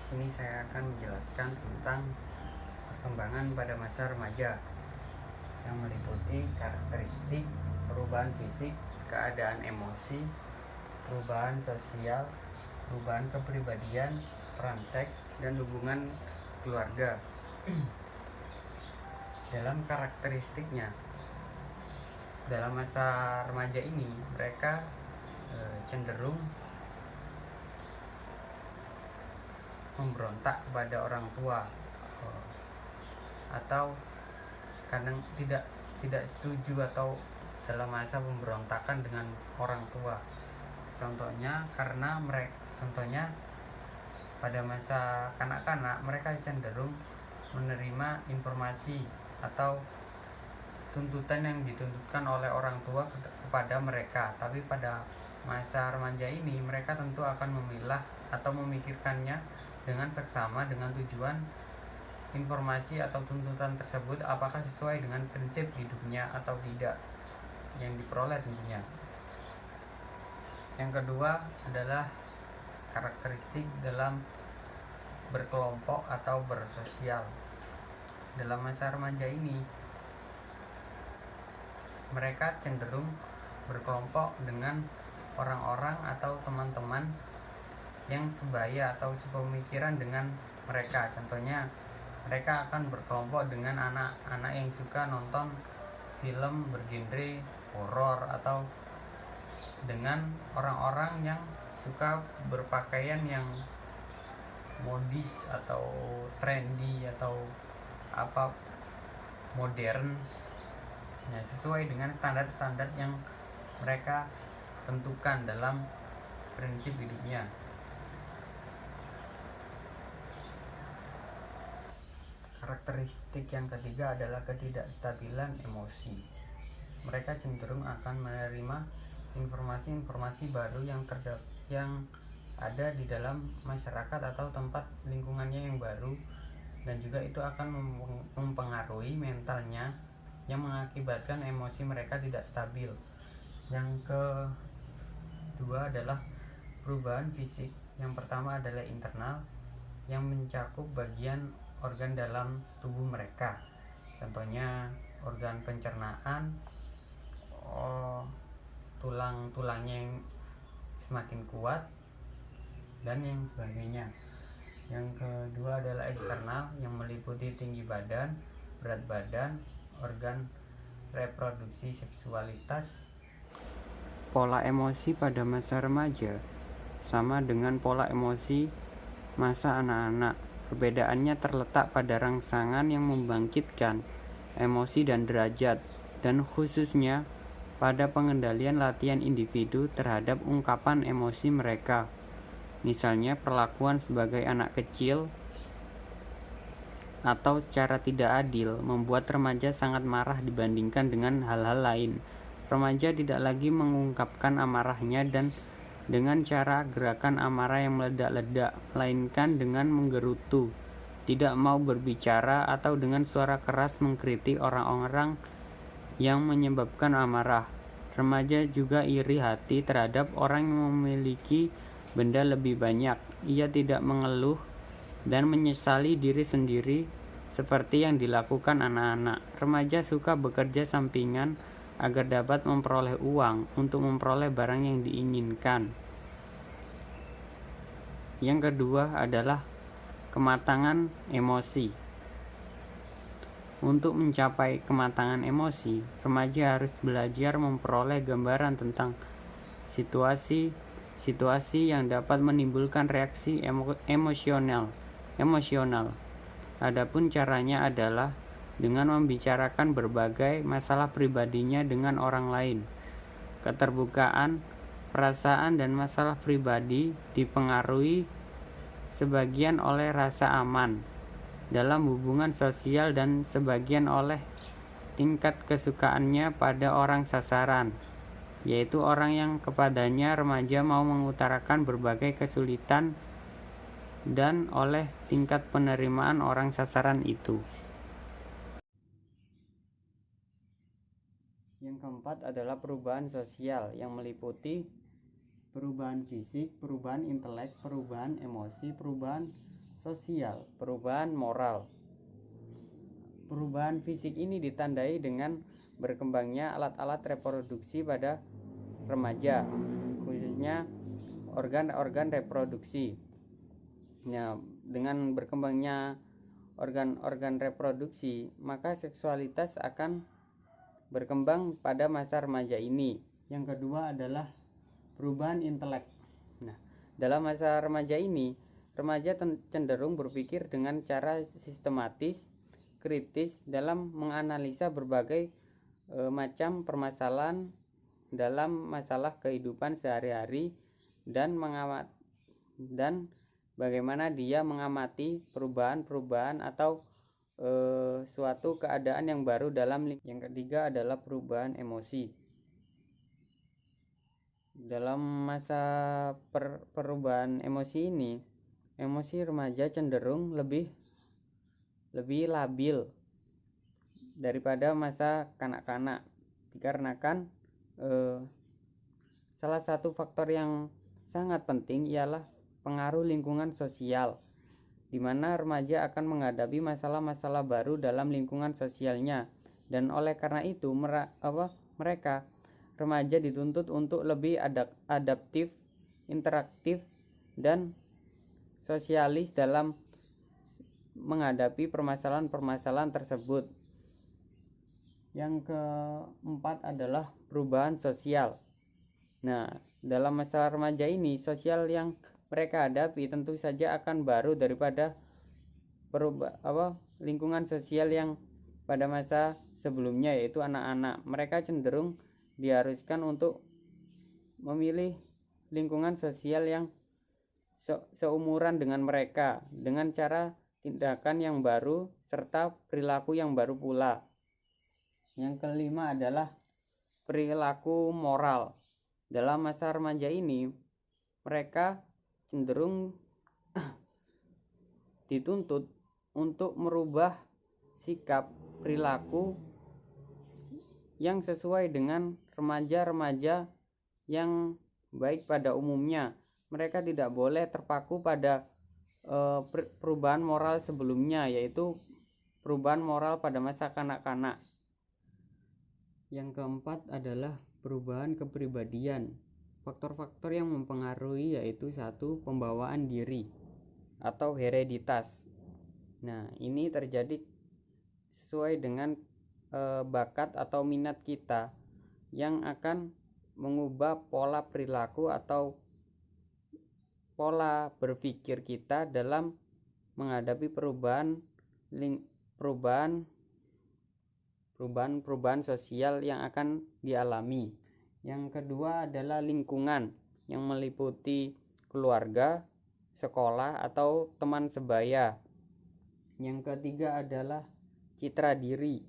sini saya akan menjelaskan tentang perkembangan pada masa remaja yang meliputi karakteristik, perubahan fisik, keadaan emosi, perubahan sosial, perubahan kepribadian, peran seks, dan hubungan keluarga. Dalam karakteristiknya, dalam masa remaja ini mereka cenderung memberontak kepada orang tua, atau kadang tidak setuju atau dalam masa pemberontakan dengan orang tua. Contohnya pada masa kanak-kanak mereka cenderung menerima informasi atau tuntutan yang dituntutkan oleh orang tua kepada mereka. Tapi pada masa remaja ini mereka tentu akan memilah atau memikirkannya dengan seksama dengan tujuan informasi atau tuntutan tersebut apakah sesuai dengan prinsip hidupnya atau tidak yang diperoleh tentunya. Yang kedua adalah karakteristik dalam berkelompok atau bersosial. Dalam masa remaja ini mereka cenderung berkelompok dengan orang-orang atau teman-teman yang sebaya atau sepemikiran dengan mereka. Contohnya, mereka akan berkelompok dengan anak-anak yang suka nonton film bergenre horor, atau dengan orang-orang yang suka berpakaian yang modis atau trendy atau modern, sesuai dengan standar-standar yang mereka tentukan dalam prinsip hidupnya. Karakteristik yang ketiga adalah ketidakstabilan emosi. Mereka cenderung akan menerima informasi-informasi baru yang ada di dalam masyarakat atau tempat lingkungannya yang baru, dan juga itu akan mempengaruhi mentalnya yang mengakibatkan emosi mereka tidak stabil. Yang kedua adalah perubahan fisik. Yang pertama adalah internal, yang mencakup bagian organ dalam tubuh mereka. Contohnya organ pencernaan, tulang-tulangnya yang semakin kuat, dan yang sebagainya. Yang kedua adalah eksternal, yang meliputi tinggi badan, berat badan, organ reproduksi, seksualitas. Pola emosi pada masa remaja sama dengan pola emosi masa anak-anak. Perbedaannya terletak pada rangsangan yang membangkitkan emosi dan derajat, dan khususnya pada pengendalian latihan individu terhadap ungkapan emosi mereka. Misalnya perlakuan sebagai anak kecil atau secara tidak adil membuat remaja sangat marah dibandingkan dengan hal-hal lain. Remaja tidak lagi mengungkapkan amarahnya dan dengan cara gerakan amarah yang meledak-ledak, melainkan dengan menggerutu, tidak mau berbicara, atau dengan suara keras mengkritik orang-orang yang menyebabkan amarah. Remaja juga iri hati terhadap orang yang memiliki benda lebih banyak. Ia tidak mengeluh dan menyesali diri sendiri seperti yang dilakukan anak-anak. Remaja suka bekerja sampingan agar dapat memperoleh uang untuk memperoleh barang yang diinginkan. Yang kedua adalah kematangan emosi. Untuk mencapai kematangan emosi, remaja harus belajar memperoleh gambaran tentang situasi yang dapat menimbulkan reaksi emosional. Adapun caranya adalah dengan membicarakan berbagai masalah pribadinya dengan orang lain. Keterbukaan, perasaan, dan masalah pribadi dipengaruhi sebagian oleh rasa aman dalam hubungan sosial dan sebagian oleh tingkat kesukaannya pada orang sasaran, yaitu orang yang kepadanya remaja mau mengutarakan berbagai kesulitan, dan oleh tingkat penerimaan orang sasaran itu. Yang keempat adalah perubahan sosial, yang meliputi perubahan fisik, perubahan intelek, perubahan emosi, perubahan sosial, perubahan moral. Perubahan fisik ini ditandai dengan berkembangnya alat-alat reproduksi pada remaja, khususnya organ-organ reproduksi. Nah, dengan berkembangnya organ-organ reproduksi, maka seksualitas akan berkembang pada masa remaja ini. Yang kedua adalah perubahan intelek. Nah, dalam masa remaja ini, remaja cenderung berpikir dengan cara sistematis, kritis dalam menganalisa berbagai macam permasalahan dalam masalah kehidupan sehari-hari dan bagaimana dia mengamati perubahan-perubahan atau suatu keadaan yang baru dalam. Yang ketiga adalah perubahan emosi. Dalam masa perubahan emosi ini, emosi remaja cenderung lebih labil daripada masa kanak-kanak, dikarenakan salah satu faktor yang sangat penting ialah pengaruh lingkungan sosial, di mana remaja akan menghadapi masalah-masalah baru dalam lingkungan sosialnya, dan oleh karena itu mereka remaja dituntut untuk lebih adaptif, interaktif, dan sosialis dalam menghadapi permasalahan-permasalahan tersebut. Yang keempat adalah perubahan sosial. Nah, dalam masa remaja ini, sosial yang mereka hadapi tentu saja akan baru daripada lingkungan sosial yang pada masa sebelumnya, yaitu anak-anak. Mereka cenderung diharuskan untuk memilih lingkungan sosial yang seumuran dengan mereka, dengan cara tindakan yang baru serta perilaku yang baru pula. Yang kelima adalah perilaku moral. Dalam masa remaja ini, mereka cenderung dituntut untuk merubah sikap perilaku yang sesuai dengan remaja-remaja yang baik pada umumnya. Mereka tidak boleh terpaku pada perubahan moral sebelumnya, yaitu perubahan moral pada masa kanak-kanak. Yang keempat adalah perubahan kepribadian. Faktor-faktor yang mempengaruhi yaitu 1. Pembawaan diri atau hereditas. Nah, ini terjadi sesuai dengan bakat atau minat kita yang akan mengubah pola perilaku atau pola berpikir kita dalam menghadapi perubahan sosial yang akan dialami. Yang kedua adalah lingkungan yang meliputi keluarga, sekolah, atau teman sebaya. Yang ketiga adalah citra diri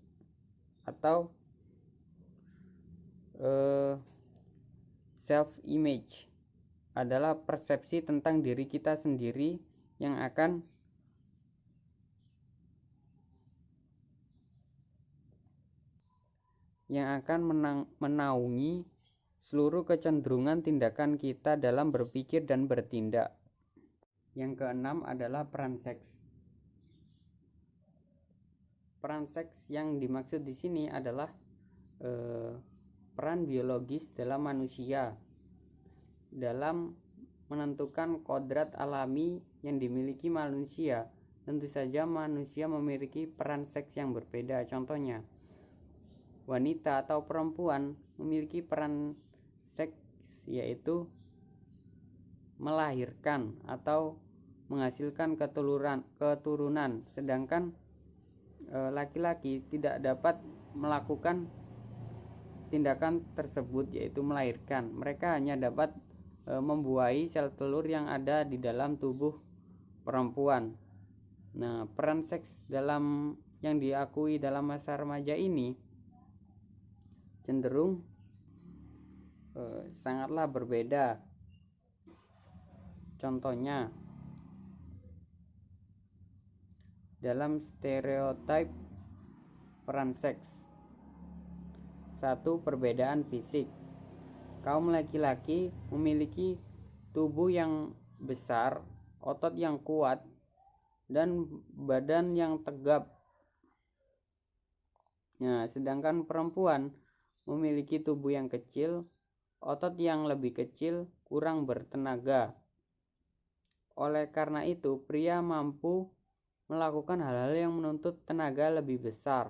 atau self image, adalah persepsi tentang diri kita sendiri yang akan menaungi seluruh kecenderungan tindakan kita dalam berpikir dan bertindak. Yang keenam adalah peran seks. Peran seks yang dimaksud di sini adalah peran biologis dalam manusia dalam menentukan kodrat alami yang dimiliki manusia. Tentu saja manusia memiliki peran seks yang berbeda. Contohnya, wanita atau perempuan memiliki peran seks yaitu melahirkan atau menghasilkan keturunan, sedangkan laki-laki tidak dapat melakukan tindakan tersebut, yaitu melahirkan. Mereka hanya dapat membuahi sel telur yang ada di dalam tubuh perempuan. Nah, peran seks yang diakui dalam masa remaja ini cenderung sangatlah berbeda. Contohnya, dalam stereotip peran seks. 1. Perbedaan fisik. Kaum laki-laki memiliki tubuh yang besar, otot yang kuat, dan badan yang tegap. Nah, sedangkan perempuan memiliki tubuh yang kecil, otot yang lebih kecil, kurang bertenaga. Oleh karena itu, pria mampu melakukan hal-hal yang menuntut tenaga lebih besar,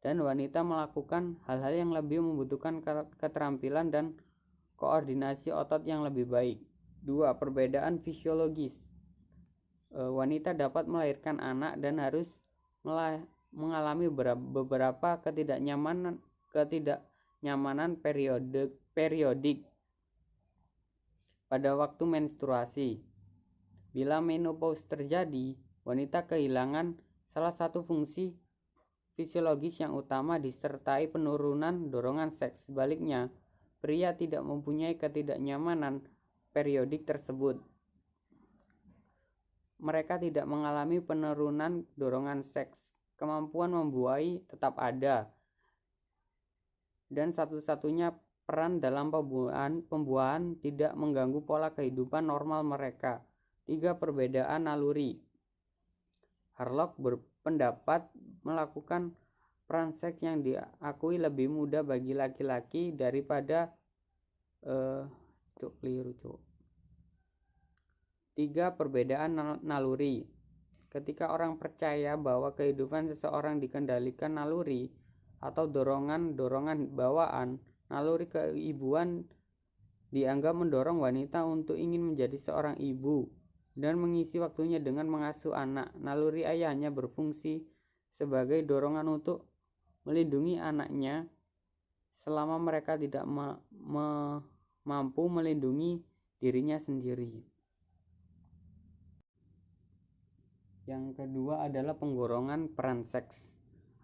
dan wanita melakukan hal-hal yang lebih membutuhkan keterampilan dan koordinasi otot yang lebih baik. 2. Perbedaan fisiologis. Wanita dapat melahirkan anak dan harus mengalami beberapa ketidaknyamanan periodik pada waktu menstruasi. Bila menopause terjadi, wanita kehilangan salah satu fungsi fisiologis yang utama disertai penurunan dorongan seks. Sebaliknya, pria tidak mempunyai ketidaknyamanan periodik tersebut. Mereka tidak mengalami penurunan dorongan seks. Kemampuan membuahi tetap ada, dan satu-satunya peran dalam pembuahan tidak mengganggu pola kehidupan normal mereka. 3. Perbedaan naluri. Harlock berpendapat melakukan peran seks yang diakui lebih mudah bagi laki-laki daripada 3. Perbedaan naluri. Ketika orang percaya bahwa kehidupan seseorang dikendalikan naluri atau dorongan bawaan, naluri keibuan dianggap mendorong wanita untuk ingin menjadi seorang ibu dan mengisi waktunya dengan mengasuh anak. Naluri ayahnya berfungsi sebagai dorongan untuk melindungi anaknya selama mereka tidak mampu melindungi dirinya sendiri. Yang kedua adalah penggorongan peran seks.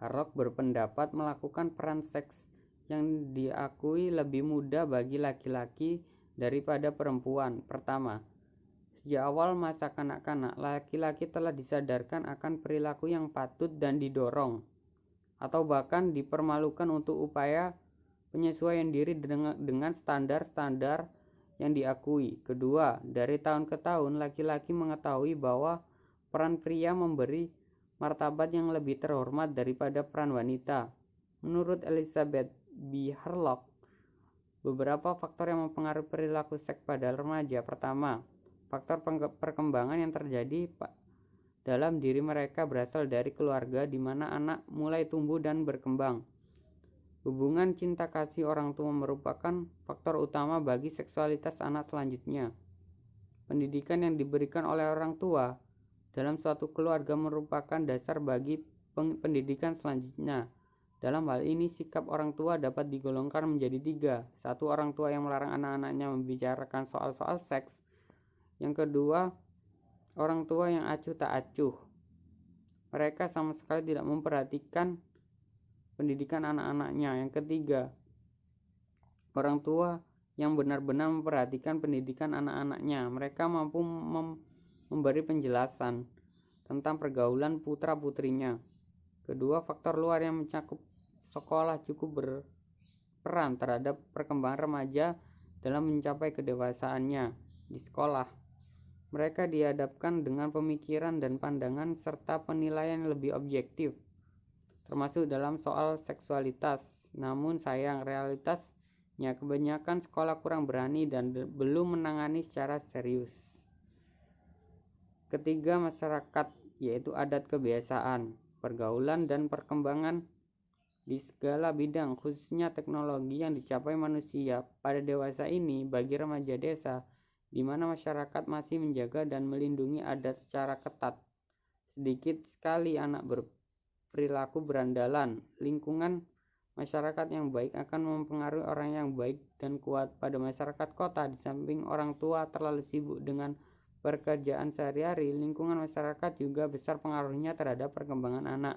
Harlock berpendapat melakukan peran seks yang diakui lebih mudah bagi laki-laki daripada perempuan. Pertama, sejak awal masa kanak-kanak, laki-laki telah disadarkan akan perilaku yang patut dan didorong, atau bahkan dipermalukan untuk upaya penyesuaian diri dengan standar-standar yang diakui. Kedua, dari tahun ke tahun, laki-laki mengetahui bahwa peran pria memberi martabat yang lebih terhormat daripada peran wanita. Menurut Elizabeth B. Harlock, beberapa faktor yang mempengaruhi perilaku seks pada remaja. Pertama, faktor perkembangan yang terjadi dalam diri mereka berasal dari keluarga di mana anak mulai tumbuh dan berkembang. Hubungan cinta kasih orang tua merupakan faktor utama bagi seksualitas anak selanjutnya. Pendidikan yang diberikan oleh orang tua dalam suatu keluarga merupakan dasar bagi pendidikan selanjutnya. Dalam hal ini, sikap orang tua dapat digolongkan menjadi 3. 1. Orang tua yang melarang anak-anaknya membicarakan soal-soal seks. Yang kedua, orang tua yang acuh tak acuh. Mereka sama sekali tidak memperhatikan pendidikan anak-anaknya. Yang ketiga, orang tua yang benar-benar memperhatikan pendidikan anak-anaknya. Mereka mampu memberi penjelasan tentang pergaulan putra-putrinya. Kedua, faktor luar yang mencakup sekolah cukup berperan terhadap perkembangan remaja dalam mencapai kedewasaannya. Di sekolah, mereka dihadapkan dengan pemikiran dan pandangan serta penilaian yang lebih objektif, termasuk dalam soal seksualitas. Namun sayang, realitasnya kebanyakan sekolah kurang berani dan belum menangani secara serius. Ketiga, masyarakat, yaitu adat kebiasaan, pergaulan, dan perkembangan di segala bidang, khususnya teknologi yang dicapai manusia pada dewasa ini. Bagi remaja desa, di mana masyarakat masih menjaga dan melindungi adat secara ketat, sedikit sekali anak berperilaku berandalan. Lingkungan masyarakat yang baik akan mempengaruhi orang yang baik dan kuat. Pada masyarakat kota, di samping orang tua terlalu sibuk dengan pekerjaan sehari-hari, lingkungan masyarakat juga besar pengaruhnya terhadap perkembangan anak.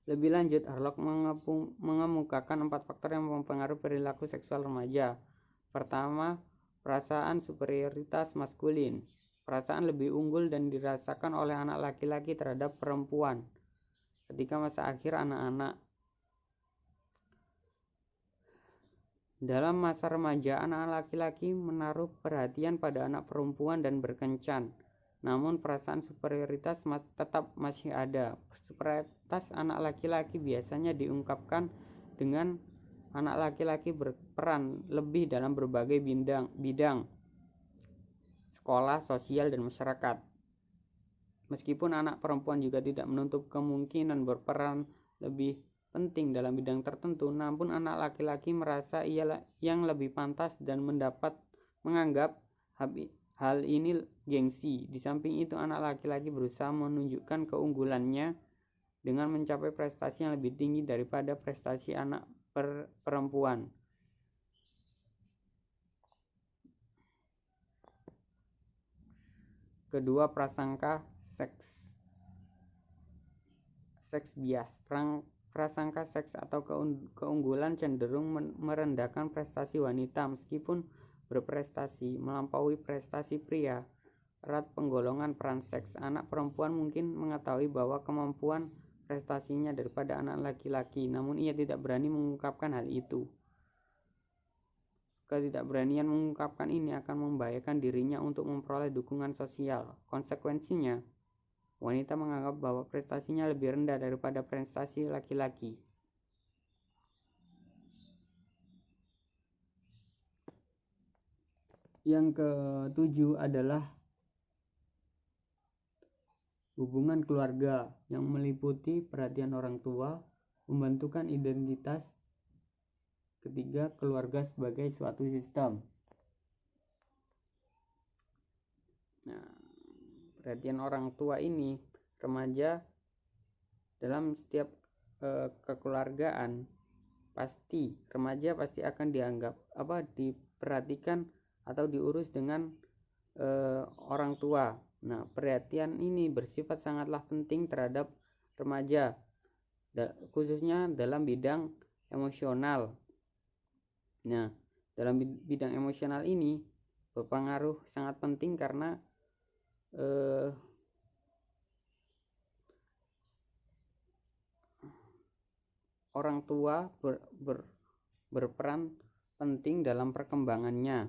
Lebih lanjut, Harlock mengemukakan 4 faktor yang mempengaruhi perilaku seksual remaja. Pertama, perasaan superioritas maskulin. Perasaan lebih unggul dan dirasakan oleh anak laki-laki terhadap perempuan ketika masa akhir anak-anak. Dalam masa remaja, anak laki-laki menaruh perhatian pada anak perempuan dan berkencan. namun perasaan superioritas tetap masih ada. Superioritas anak laki-laki biasanya diungkapkan dengan anak laki-laki berperan lebih dalam berbagai bidang sekolah, sosial, dan masyarakat. Meskipun anak perempuan juga tidak menutup kemungkinan berperan lebih penting dalam bidang tertentu, namun anak laki-laki merasa ia yang lebih pantas dan menganggap hal ini gengsi. Di samping itu, anak laki-laki berusaha menunjukkan keunggulannya dengan mencapai prestasi yang lebih tinggi daripada prestasi anak perempuan. Kedua, prasangka seks bias. Prasangka seks atau keunggulan cenderung merendahkan prestasi wanita meskipun berprestasi melampaui prestasi pria. Erat penggolongan peran seks. Anak perempuan mungkin mengetahui bahwa kemampuan prestasinya daripada anak laki-laki, namun ia tidak berani mengungkapkan hal itu. Ketidakberanian mengungkapkan ini akan membahayakan dirinya untuk memperoleh dukungan sosial. Konsekuensinya, wanita menganggap bahwa prestasinya lebih rendah daripada prestasi laki-laki. Yang ketujuh adalah hubungan keluarga yang meliputi perhatian orang tua, pembentukan identitas. Ketiga, keluarga sebagai suatu sistem. Nah, perhatian orang tua ini remaja dalam setiap kekeluargaan remaja pasti akan diperhatikan atau diurus dengan orang tua. Nah, perhatian ini bersifat sangatlah penting terhadap remaja, khususnya dalam bidang emosional. Nah, dalam bidang emosional ini berpengaruh sangat penting karena orang tua berperan penting dalam perkembangannya.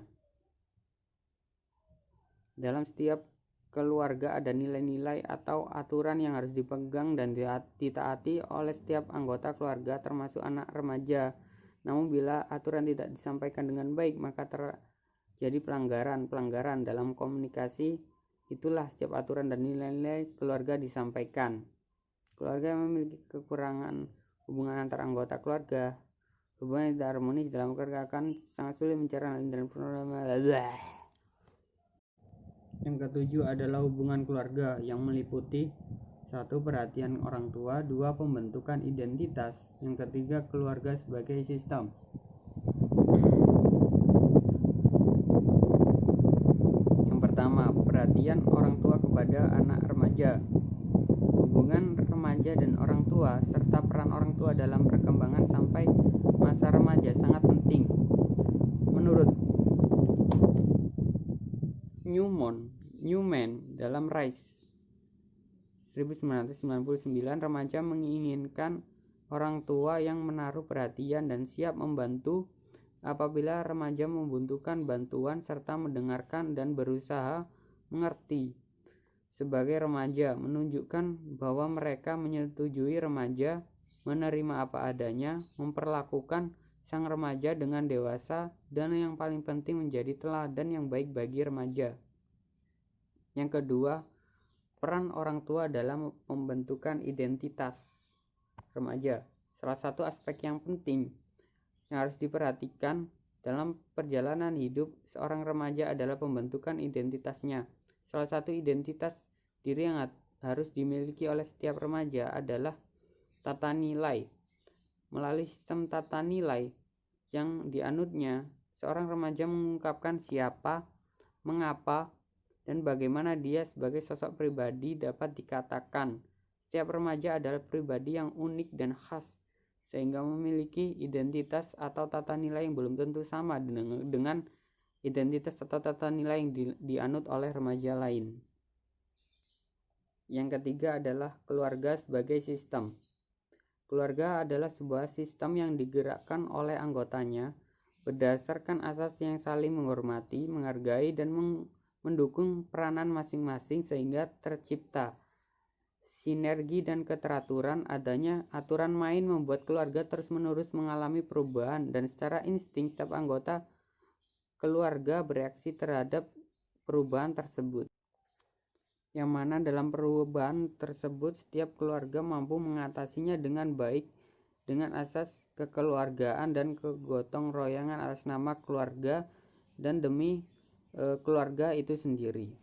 Dalam setiap keluarga ada nilai-nilai atau aturan yang harus dipegang dan ditaati oleh setiap anggota keluarga termasuk anak remaja. Namun bila aturan tidak disampaikan dengan baik, maka terjadi pelanggaran dalam komunikasi. Itulah setiap aturan dan nilai-nilai keluarga disampaikan. Keluarga yang memiliki kekurangan hubungan antar anggota keluarga, hubungan tidak harmonis dalam keluarga akan sangat sulit mencari dan Yang ketujuh adalah hubungan keluarga yang meliputi 1. Perhatian orang tua, 2. Pembentukan identitas, yang ketiga keluarga sebagai sistem. Yang pertama, perhatian orang tua kepada anak remaja. Hubungan remaja dan orang tua serta peran orang tua dalam perkembangan sampai masa remaja sangat penting. Menurut Newman dalam Rise 1999, remaja menginginkan orang tua yang menaruh perhatian dan siap membantu apabila remaja membutuhkan bantuan serta mendengarkan dan berusaha mengerti. Sebagai remaja, menunjukkan bahwa mereka menyetujui remaja menerima apa adanya, memperlakukan sang remaja dengan dewasa, dan yang paling penting menjadi teladan yang baik bagi remaja. Yang kedua, peran orang tua dalam pembentukan identitas remaja. Salah satu aspek yang penting yang harus diperhatikan dalam perjalanan hidup seorang remaja adalah pembentukan identitasnya. Salah satu identitas diri yang harus dimiliki oleh setiap remaja adalah tata nilai. Melalui sistem tata nilai yang dianutnya, seorang remaja mengungkapkan siapa, mengapa, dan bagaimana dia sebagai sosok pribadi dapat dikatakan. Setiap remaja adalah pribadi yang unik dan khas, sehingga memiliki identitas atau tata nilai yang belum tentu sama dengan identitas atau tata nilai yang dianut oleh remaja lain. Yang ketiga adalah keluarga sebagai sistem. Keluarga adalah sebuah sistem yang digerakkan oleh anggotanya berdasarkan asas yang saling menghormati, menghargai, dan mendukung peranan masing-masing sehingga tercipta sinergi dan keteraturan. Adanya aturan main membuat keluarga terus-menerus mengalami perubahan, dan secara insting setiap anggota keluarga bereaksi terhadap perubahan tersebut, yang mana dalam perubahan tersebut setiap keluarga mampu mengatasinya dengan baik dengan asas kekeluargaan dan kegotong royongan atas nama keluarga dan demi keluarga itu sendiri.